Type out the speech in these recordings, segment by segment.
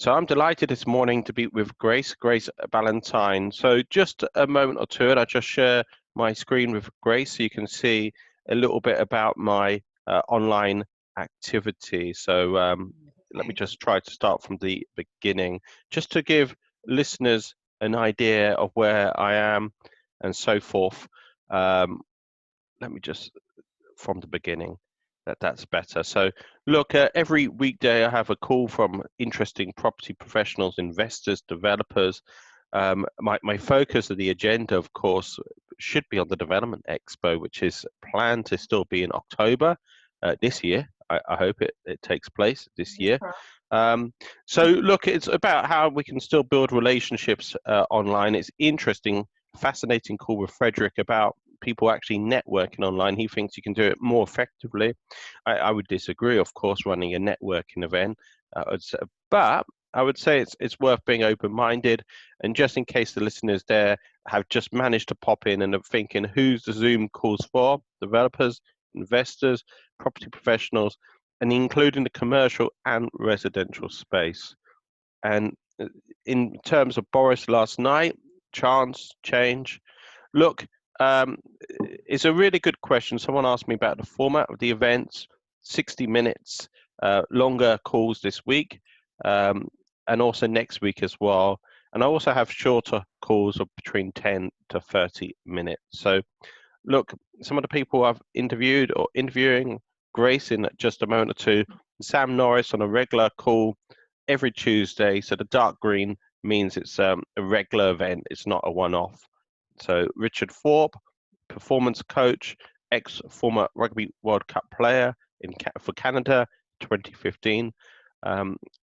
So I'm delighted this morning to be with Grace Ballantyne. So just a moment or two, and I'll just share my screen with Grace so you can see a little bit about my online activity. So let me Okay. just try to start from the beginning, just to give listeners an idea of where I am and so forth. Um, Let me just from the beginning. That's better. So look, every weekday I have a call from interesting property professionals, investors, developers. My focus of the agenda, of course, should be on the Development Expo, which is planned to still be in October this year. I hope it takes place this Fingers year. crossed. So look, it's about how we can still build relationships online. It's interesting, fascinating call with Frederick about people actually networking online. He thinks you can do it more effectively. I would disagree, of course, running a networking event. But I would say it's worth being open-minded. And just in case the listeners there have just managed to pop in and are thinking, who's the Zoom calls for? Developers, investors, property professionals, and including the commercial and residential space. And in terms of Boris last night, chance, change. Look, um, it's a really good question. Someone asked me about the format of the events, 60 minutes, longer calls this week, um, and also next week as well. And I also have shorter calls of between 10 to 30 minutes. So look, some of the people I've interviewed or interviewing, Grace in just a moment or two, Sam Norris on a regular call every Tuesday. So the dark green means it's a regular event, it's not a one-off. So Richard Thorpe, performance coach, ex-former Rugby World Cup player for Canada, 2015.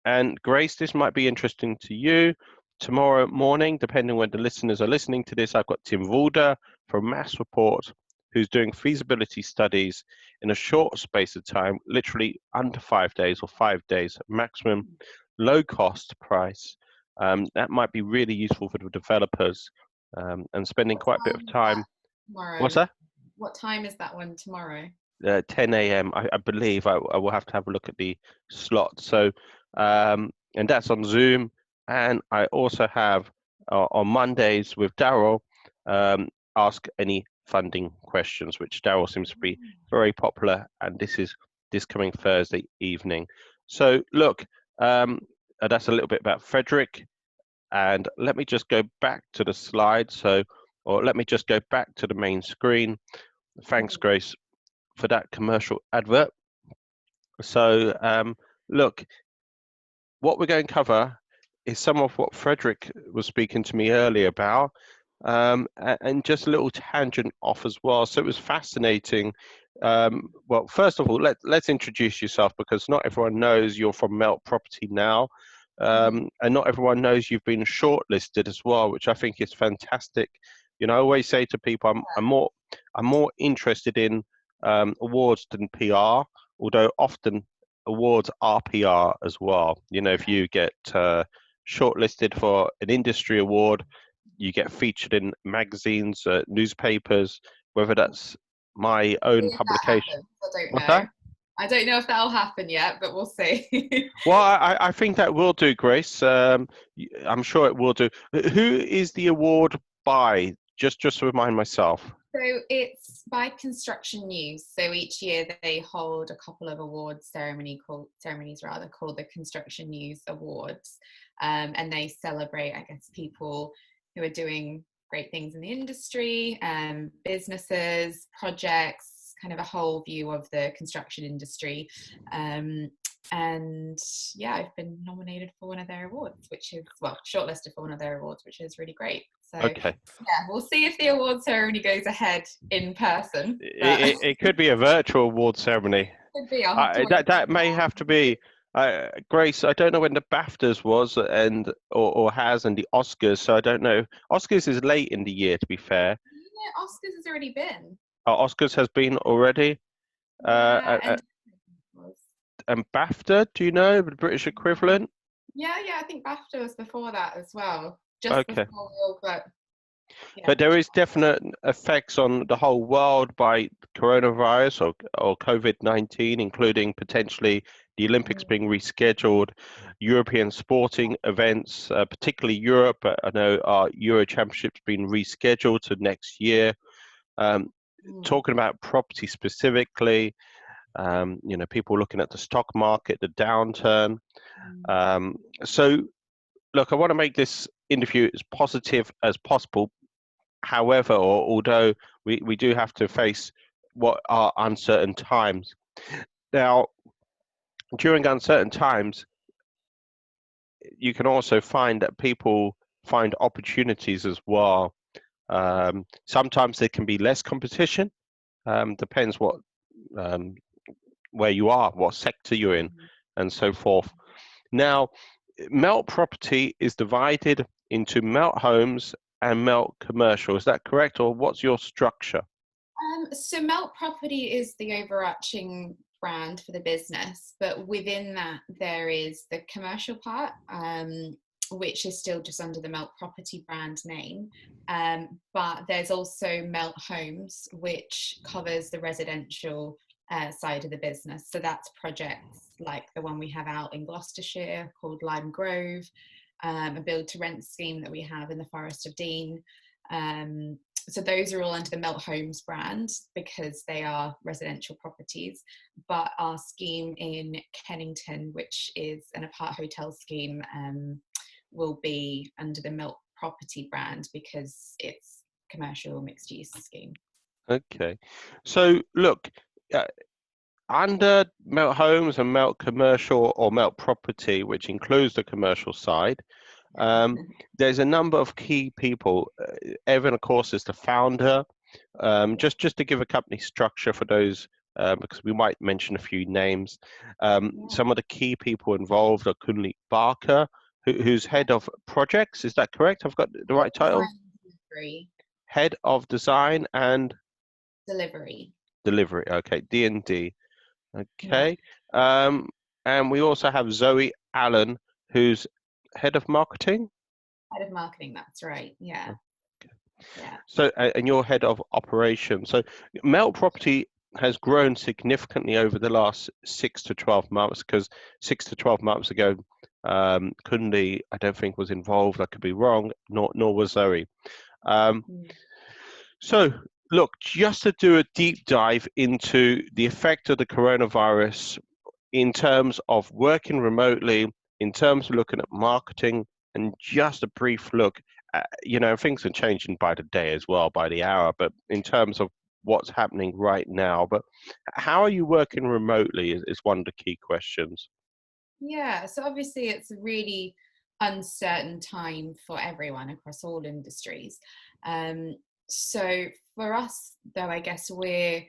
And Grace, this might be interesting to you. Tomorrow morning, depending when the listeners are listening to this, I've got Tim Vulder from Mass Report, who's doing feasibility studies in a short space of time, literally under 5 days or 5 days maximum, low cost price. That might be really useful for the developers and spending What quite a bit of time is time. that tomorrow? What's that? What time is that one tomorrow? 10 a.m. I believe I will have to have a look at the slot. So, and that's on Zoom. And I also have on Mondays with Daryl, ask any funding questions, which Daryl seems to be very popular. And this is this coming Thursday evening. So look, that's a little bit about Frederick. And let me just go back to the slide. So, or let me just go back to the main screen. Thanks, Grace, for that commercial advert. So, look, what we're going to cover is some of what Frederick was speaking to me earlier about, and just a little tangent off as well. So it was fascinating. Well, first of all, let's introduce yourself because not everyone knows you're from Melt Property now, Mhm. and not everyone knows you've been shortlisted as well, which I think is fantastic. You know, I always say to people, I'm more interested in awards than PR, although often awards are PR as well. You know, if you get shortlisted for an industry award, you get featured in magazines, newspapers, whether that's my own See if that publication. happens. I don't What's know. that? I don't know if that'll happen yet, but we'll see. Well, I think that will do, Grace. I'm sure it will do. Who is the award by? Just to remind myself. So it's by Construction News. So each year they hold a couple of ceremonies rather called the Construction News Awards, and they celebrate, I guess, people who are doing great things in the industry, businesses, projects, kind of a whole view of the construction industry. And yeah, I've been nominated for one of their awards, which is, well, shortlisted for one of their awards, which is really great. So Okay. yeah, we'll see if the award ceremony goes ahead in person, but It could be a virtual award ceremony. could be. I'll have to wait. That may have to be. Grace, I don't know when the BAFTAs was and or has and the Oscars, so I don't know. Oscars is late in the year, to be fair. Oscars has already been. Oscars has been already. Yeah, Uh, and BAFTA, do you know the British equivalent? yeah, I think BAFTA was before that as well, just before Okay. all the Yeah. But there is definite effects on the whole world by coronavirus or COVID-19, including potentially the Olympics Mm, being rescheduled, European sporting events, particularly Europe. I know our Euro Championship's been rescheduled to next year. Um, mm, Talking about property specifically, people looking at the stock market, the downturn. mm. Um, so, look, I want to make this interview as positive as possible. However, although we do have to face what are uncertain times. Now, during uncertain times, you can also find that people find opportunities as well. Sometimes there can be less competition. Depends what um, where you are, what sector you're in, and so forth. Now, Melt Property is divided into Melt Homes and Melt Commercial. Is that correct, or what's your structure? So Melt Property is the overarching brand for the business, but within that there is the commercial part, which is still just under the Melt Property brand name. But there's also Melt Homes, which covers the residential side of the business. So that's projects like the one we have out in Gloucestershire called Lime Grove, a build to rent scheme that we have in the Forest of Dean. So those are all under the Melt Homes brand because they are residential properties. But our scheme in Kennington, which is an apart hotel scheme, will be under the Melt Property brand because it's commercial mixed use scheme. Okay. So look, uh, under Melt Homes and Melt Commercial or Melt Property, which includes the commercial side, um, there's a number of key people. Evan, of course, is the founder. Just to give a company structure for those, because we might mention a few names. Yeah. Some of the key people involved are Kunle Barker, who's head of projects. Is that correct? I've got the right title? Design delivery. Head of design and Delivery. delivery. Okay, D&D. Yeah. Okay. Um, and we also have Zoe Allen, who's head of marketing. Head of marketing, that's right. Yeah. Okay. Yeah. So, and you're head of operations. So, Melt Property has grown significantly over the last 6 to 12 months because 6 to 12 months ago, Kundi, I don't think was involved. I could be wrong. Nor was Zoe. Um, Mm. so, look, just to do a deep dive into the effect of the coronavirus in terms of working remotely, in terms of looking at marketing, and just a brief look, things are changing by the day as well, by the hour, but in terms of what's happening right now. But how are you working remotely is one of the key questions. Yeah, so obviously it's a really uncertain time for everyone across all industries. Um, so for us, though, I guess we're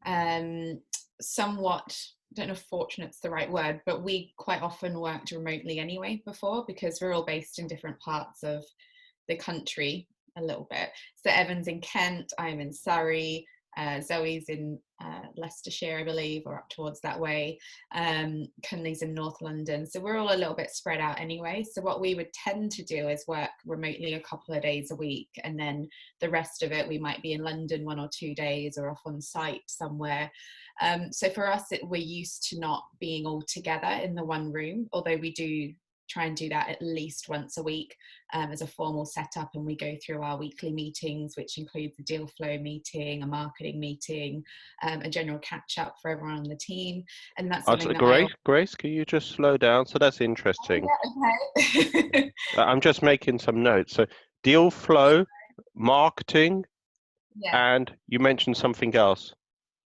um, somewhat, I don't know if fortunate's the right word, but we quite often worked remotely anyway before because we're all based in different parts of the country a little bit. So Evan's in Kent, I'm in Surrey, Zoe's in Leicestershire, I believe, or up towards that way. Cunley's in North London. So we're all a little bit spread out anyway. So what we would tend to do is work remotely a couple of days a week. And then the rest of it, we might be in London 1 or 2 days or off on site somewhere. So for us, we're used to not being all together in the one room, although we do try and do that at least once a week as a formal setup, and we go through our weekly meetings, which includes a deal flow meeting, a marketing meeting, a general catch up for everyone on the team. And that's something that I Grace, can you just slow down? So that's oh, interesting. yeah, okay. I'm just making some notes. So deal flow, marketing, Yeah. and you mentioned something else.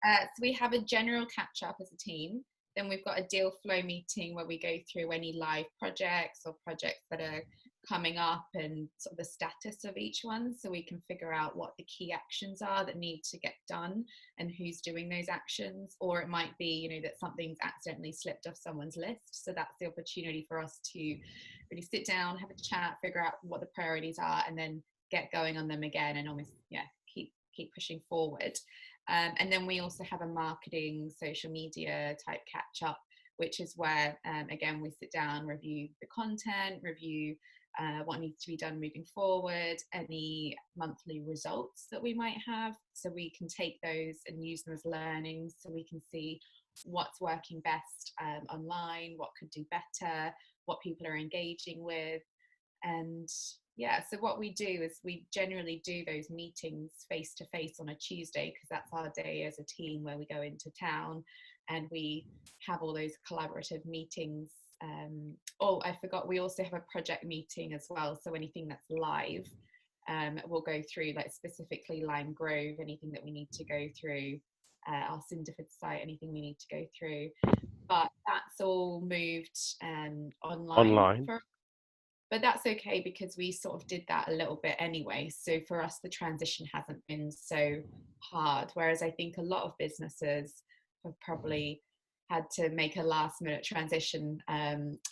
So we have a general catch up as a team. Then we've got a deal flow meeting where we go through any live projects or projects that are coming up and sort of the status of each one, so we can figure out what the key actions are that need to get done and who's doing those actions. Or it might be, that something's accidentally slipped off someone's list. So that's the opportunity for us to really sit down, have a chat, figure out what the priorities are, and then get going on them again and almost keep pushing forward. And then we also have a marketing social media type catch up which is where, again, we sit down, review the content, review what needs to be done moving forward, any monthly results that we might have, so we can take those and use them as learnings, so we can see what's working best online, what could do better, what people are engaging with. And yeah, so what we do is we generally do those meetings face to face on a Tuesday, because that's our day as a team where we go into town and we have all those collaborative meetings. Oh, I forgot, we also have a project meeting as well. So anything that's live, we'll go through, like specifically Lime Grove, anything that we need to go through, our Cinderford site, anything we need to go through. But that's all moved online. But that's okay, because we sort of did that a little bit anyway. So for us, the transition hasn't been so hard. Whereas I think a lot of businesses have probably had to make a last minute transition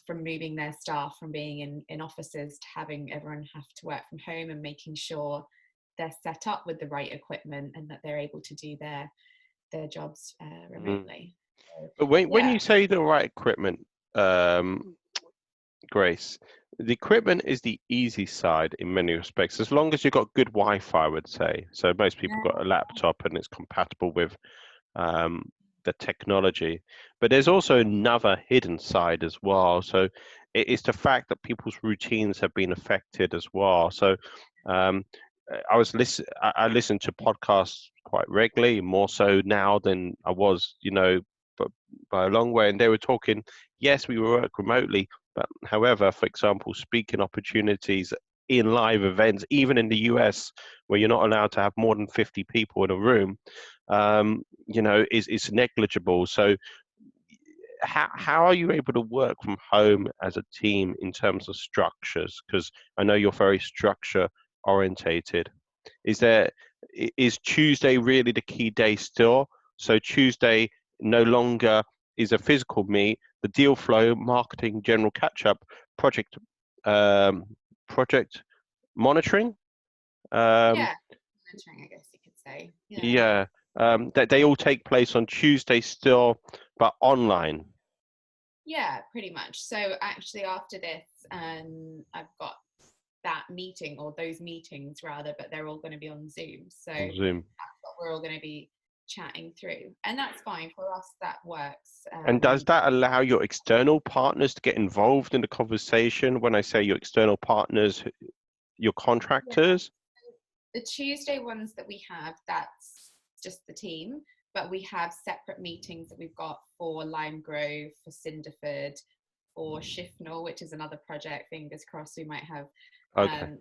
from moving their staff from being in offices to having everyone have to work from home, and making sure they're set up with the right equipment and that they're able to do their jobs remotely. But when you say the right equipment, Grace, the equipment is the easy side in many respects, as long as you've got good Wi-Fi, I would say. So most people got a laptop and it's compatible with the technology. But there's also another hidden side as well. So it is the fact that people's routines have been affected as well. So I listen to podcasts quite regularly, more so now than I was, but by a long way. And they were talking, yes, we work remotely, but however, for example, speaking opportunities in live events, even in the US, where you're not allowed to have more than 50 people in a room, is negligible. So how are you able to work from home as a team in terms of structures? Because I know you're very structure orientated. Is Tuesday really the key day still? So Tuesday no longer is a physical meet. The deal flow, marketing, general catch-up, project monitoring. Monitoring, I guess you could say. That they all take place on Tuesday still, but online. Yeah, pretty much. So actually, after this, I've got that meeting, or those meetings rather, but they're all going to be on Zoom. So that's what we're all going to be chatting through, and that's fine for us. That works. And does that allow your external partners to get involved in the conversation? When I say your external partners, your contractors? The Tuesday ones that we have, that's just the team, but we have separate meetings that we've got for Lime Grove, for Cinderford, for Shifnal, which is another project, fingers crossed we might have coming up.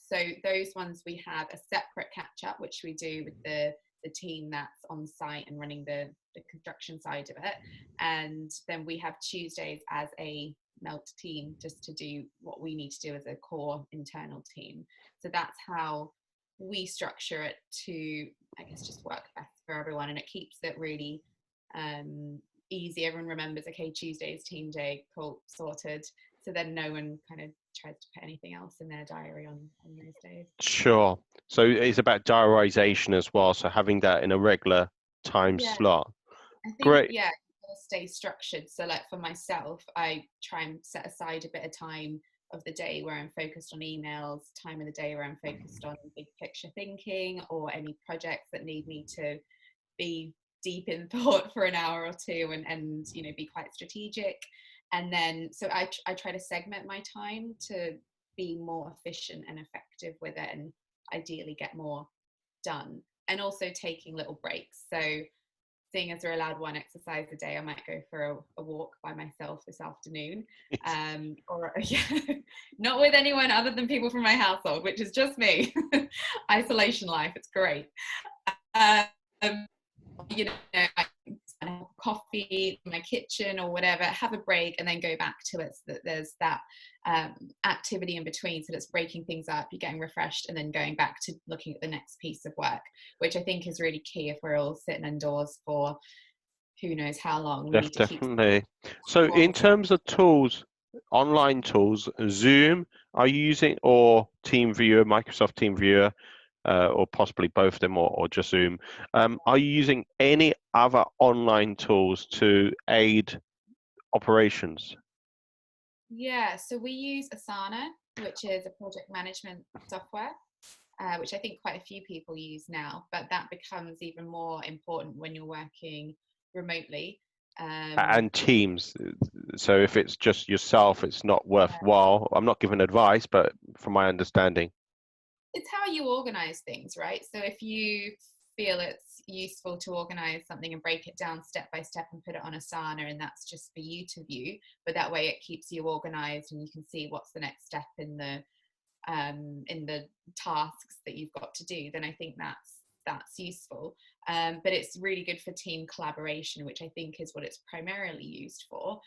So those ones we have a separate catch up, which we do with the team that's on site and running the construction side of it. And then we have Tuesdays as a melt team, just to do what we need to do as a core internal team. So that's how we structure it to, I guess, just work best for everyone, and it keeps it really easy. Everyone remembers, okay, Tuesday is team day, cool, sorted. So then no one kind of tries to put anything else in their diary on those days. Sure. So it's about diarization as well. So having that in a regular time slot. I think, great. Yeah, stay structured. So like for myself, I try and set aside a bit of time of the day where I'm focused on emails, time of the day where I'm focused on big picture thinking, or any projects that need me to be deep in thought for an hour or two, and be quite strategic. And then so I try to segment my time to be more efficient and effective with it, and ideally get more done, and also taking little breaks. So seeing as we're allowed one exercise a day, I might go for a walk by myself this afternoon, or not with anyone other than people from my household, which is just me. Isolation life, it's great. I have coffee in my kitchen or whatever, have a break, and then go back to it, so that there's that activity in between, so that's breaking things up, you're getting refreshed, and then going back to looking at the next piece of work, which I think is really key if we're all sitting indoors for who knows how long. Definitely. So in terms of tools, online tools, Zoom, are you using, or TeamViewer, Microsoft TeamViewer, or possibly both of them, or just Zoom? Are you using any other online tools to aid operations? Yeah, so we use Asana, which is a project management software, which I think quite a few people use now, but that becomes even more important when you're working remotely. And teams. So if it's just yourself, it's not worthwhile. I'm not giving advice, but from my understanding. It's how you organize things, right? So if you feel it's useful to organize something and break it down step by step and put it on Asana, and that's just for you to view, but that way it keeps you organized and you can see what's the next step in the tasks that you've got to do, then I think that's useful. But it's really good for team collaboration, which I think is what it's primarily used for,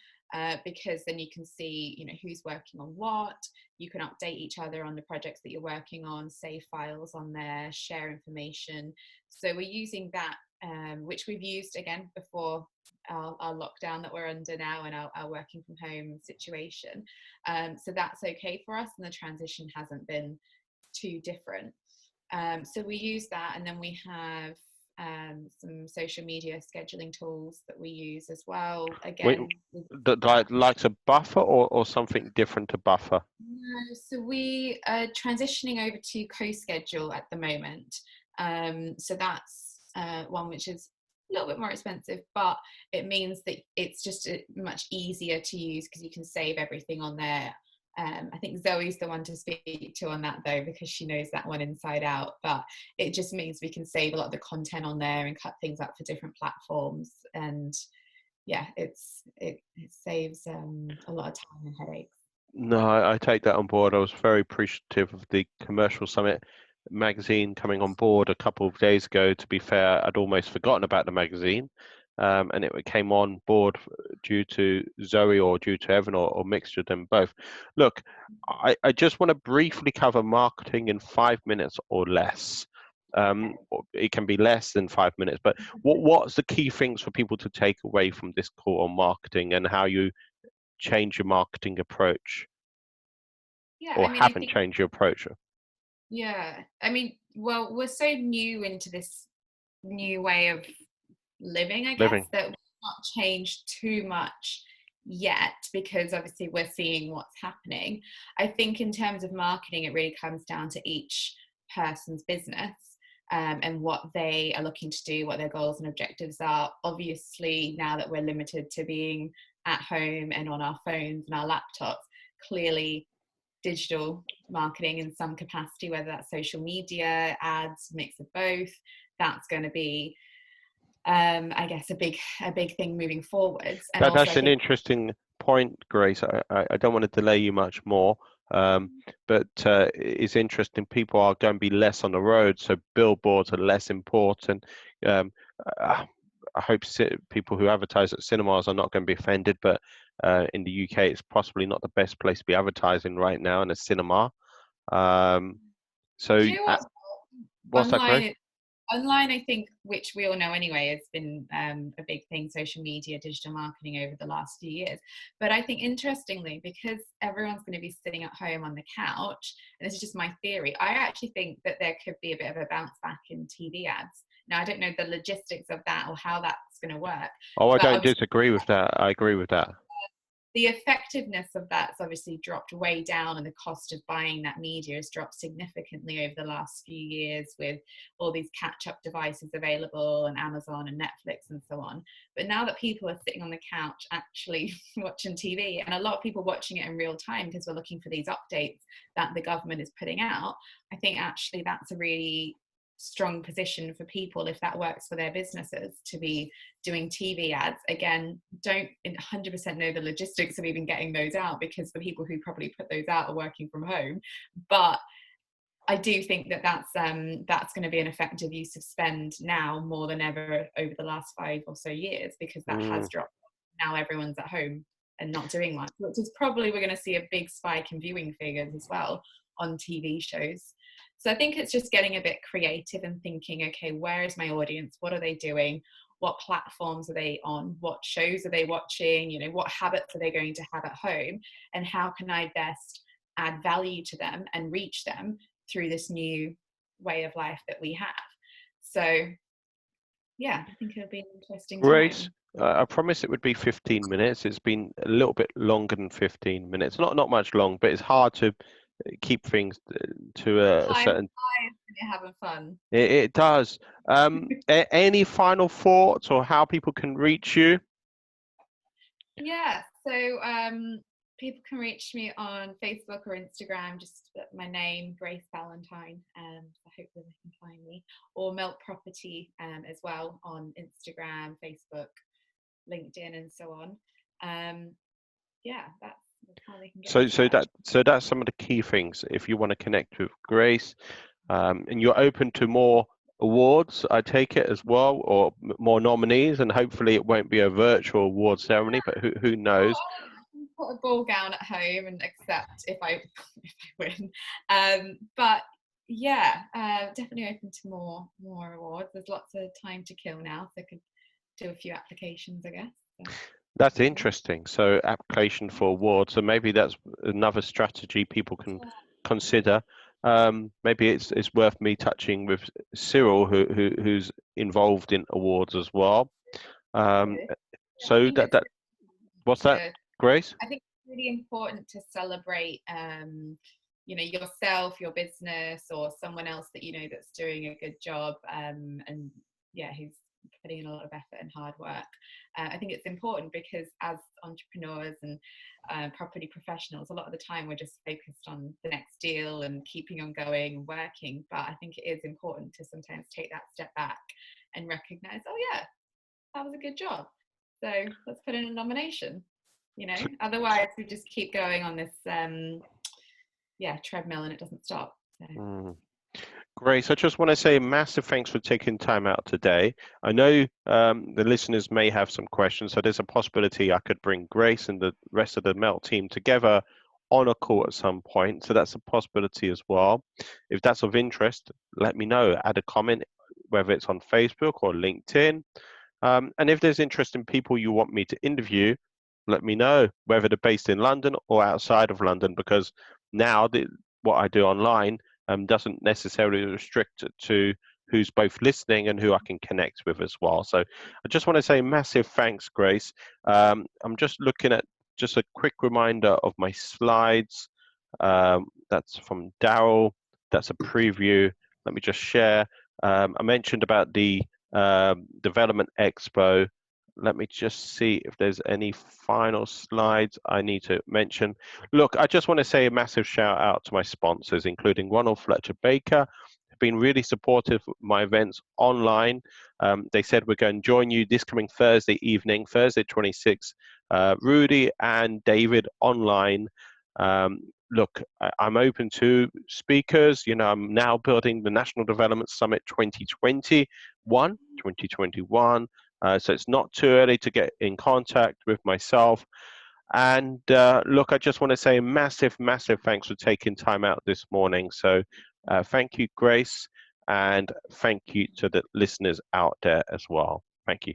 because then you can see, who's working on what. You can update each other on the projects that you're working on, save files on there, share information. So we're using that, which we've used again before our lockdown that we're under now, and our working from home situation. So that's okay for us, and the transition hasn't been too different. So we use that, and then we have some social media scheduling tools that we use as well. Again, The likes of Buffer or something different to Buffer? no, so we are transitioning over to CoSchedule at the moment. So that's one which is a little bit more expensive, but it means that it's just much easier to use because you can save everything on there. I think Zoe's the one to speak to on that though, because she knows that one inside out. But it just means we can save a lot of the content on there and cut things up for different platforms. And yeah, it saves a lot of time and headaches. No, I take that on board. I was very appreciative of the Commercial Summit magazine coming on board a couple of days ago. To be fair, I'd almost forgotten about the magazine, and it came on board due to Zoe or due to Evan or mixture of them both. Look, I just want to briefly cover marketing in 5 minutes or less. It can be less than 5 minutes, but what's the key things for people to take away from this call on marketing and how you change your marketing approach Yeah, or I mean, I haven't think, changed your approach? yeah, I mean, well, we're so new into this new way of living, I guess, Living. that we've not changed too much yet because obviously we're seeing what's happening. I think in terms of marketing, it really comes down to each person's business. And what they are looking to do, what their goals and objectives are. Obviously, now that we're limited to being at home and on our phones and our laptops, clearly digital marketing in some capacity, whether that's social media, ads, mix of both, that's going to be I guess a big thing moving forwards. And also That's I an think interesting point, Grace. I don't want to delay you much more, but it's interesting. People are going to be less on the road, so billboards are less important. Um, uh, I hope people who advertise at cinemas are not going to be offended, but in the UK, it's possibly not the best place to be advertising right now in a cinema. Um, do so, you know what, what's that, Grace? online I think, which we all know anyway, has been a big thing, social media, digital marketing over the last few years. But I think interestingly, because everyone's going to be sitting at home on the couch, and this is just my theory, I actually think that there could be a bit of a bounce back in TV ads. Now I don't know the logistics of that or how that's going to work, Oh, I but don't obviously disagree with that. I agree with that. the effectiveness of that's obviously dropped way down, and the cost of buying that media has dropped significantly over the last few years with all these catch-up devices available and Amazon and Netflix and so on. But now that people are sitting on the couch actually watching TV, and a lot of people watching it in real time because we're looking for these updates that the government is putting out, I think actually that's a really strong position for people, if that works for their businesses, to be doing TV ads. Again, don't 100% know the logistics of even getting those out because the people who probably put those out are working from home. But I do think that that's going to be an effective use of spend now more than ever over the last 5 or so years, because that Mm. has dropped. Now everyone's at home and not doing much, which is probably we're going to see a big spike in viewing figures as well on TV shows. So I think it's just getting a bit creative and thinking, okay, where is my audience? What are they doing? What platforms are they on? What shows are they watching? What habits are they going to have at home? And how can I best add value to them and reach them through this new way of life that we have? So yeah, I think it'll be an interesting Grace, time. I promised it would be 15 minutes. It's been a little bit longer than 15 minutes. Not much long, but it's hard to keep things to a Time certain. flies when you're having fun. It does. Any final thoughts or how people can reach you? Yeah, so people can reach me on Facebook or Instagram, just my name, Grace Ballantyne. So hopefully they can find me, or Milk Property as well on Instagram, Facebook, LinkedIn, and so on. Yeah, that's how they can get in touch. So that's some of the key things if you want to connect with Grace, and you're open to more awards, I take it as well, or more nominees, and hopefully it won't be a virtual award ceremony, but who knows? Oh, I can put a ball gown at home and accept if I if I win. But yeah, definitely open to more awards. There's lots of time to kill now, so I could do a few applications, I guess. So, That's yeah. interesting. So application for awards, so maybe that's another strategy people can consider. Maybe it's worth me touching with Cyril, who's involved in awards as well. Um, Good. I so think it's what's that, to Grace? I think it's really important to celebrate, yourself, your business, or someone else that you know that's doing a good job, and yeah, who's putting in a lot of effort and hard work. I think it's important because as entrepreneurs and property professionals, a lot of the time we're just focused on the next deal and keeping on going and working. But I think it is important to sometimes take that step back and recognize, oh yeah, that was a good job. So let's put in a nomination. Otherwise we just keep going on this treadmill and it doesn't stop. So. Mm. Grace, I just want to say a massive thanks for taking time out today. I know the listeners may have some questions, so there's a possibility I could bring Grace and the rest of the Melt team together on a call at some point. So that's a possibility as well. If that's of interest, let me know. Add a comment, whether it's on Facebook or LinkedIn. And if there's interesting people you want me to interview, let me know, whether they're based in London or outside of London, because now what I do online doesn't necessarily restrict it to who's both listening and who I can connect with as well. So I just want to say massive thanks, Grace. I'm just looking at just a quick reminder of my slides. That's from Daryl. That's a preview. Let me just share. I mentioned about the Development Expo. Let me just see if there's any final slides I need to mention. Look, I just want to say a massive shout out to my sponsors, including Ronald Fletcher Baker, who've been really supportive of my events online. They said we're going to join you this coming Thursday evening, Thursday 26th. Rudy and David online. Look, I'm open to speakers. I'm now building the National Development Summit 2021. So it's not too early to get in contact with myself. And look, I just want to say a massive, massive thanks for taking time out this morning. So thank you, Grace, and thank you to the listeners out there as well. Thank you.